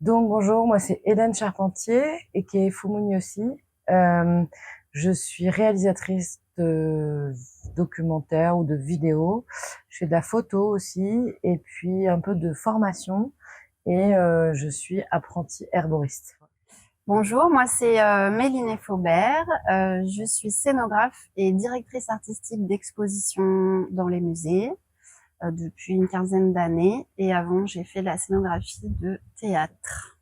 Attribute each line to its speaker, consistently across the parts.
Speaker 1: Donc bonjour, moi c'est Hélène Charpentier et qui est Foumouni aussi. Euh, je suis réalisatrice de documentaires ou de vidéos. Je fais de la photo aussi et puis un peu de formation et je suis apprentie herboriste.
Speaker 2: Bonjour, moi c'est Mélinée Faubert. Je suis scénographe et directrice artistique d'exposition dans les musées depuis une quinzaine d'années. Et avant, j'ai fait de la scénographie de théâtre.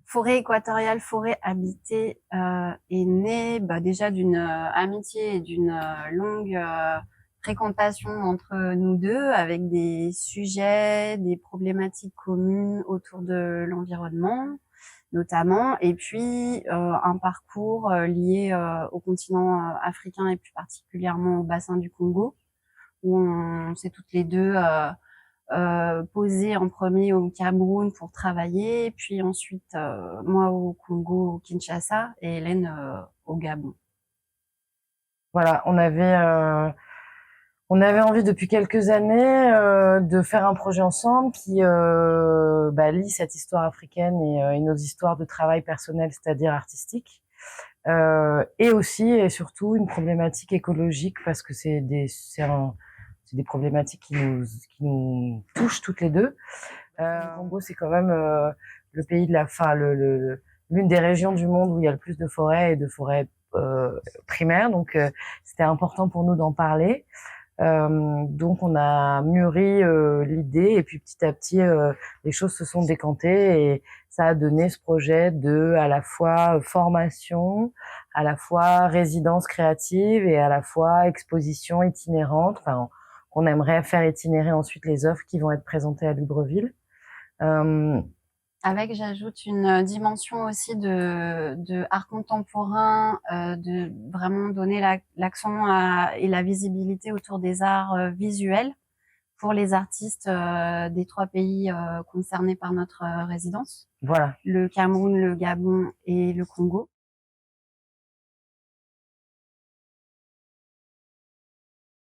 Speaker 2: Forêt équatoriale, forêt habitée est née déjà d'une amitié et d'une longue fréquentation entre nous deux avec des sujets, des problématiques communes autour de l'environnement notamment, et puis un parcours lié au continent africain et plus particulièrement au bassin du Congo, où on s'est toutes les deux posées en premier au Cameroun pour travailler, puis ensuite moi au Congo, au Kinshasa, et Hélène au Gabon.
Speaker 1: Voilà, on avait envie depuis quelques années de faire un projet ensemble qui lie cette histoire africaine et nos histoires de travail personnel, c'est-à-dire artistique. Et aussi et surtout une problématique écologique parce que c'est des problématiques qui nous touchent toutes les deux. Le Congo, c'est quand même le pays de la fin, l'une des régions du monde où il y a le plus de forêts et de forêts primaires. Donc, c'était important pour nous d'en parler. Donc on a mûri l'idée et puis petit à petit les choses se sont décantées et ça a donné ce projet de à la fois formation, à la fois résidence créative et à la fois exposition itinérante. Enfin, on aimerait faire itinérer ensuite les œuvres qui vont être présentées à Libreville. Euh,
Speaker 2: Avec, j'ajoute une dimension aussi de art contemporain, de vraiment donner l'accent et la visibilité autour des arts visuels pour les artistes des trois pays concernés par notre résidence,
Speaker 1: voilà.
Speaker 2: le Cameroun, le Gabon et le Congo.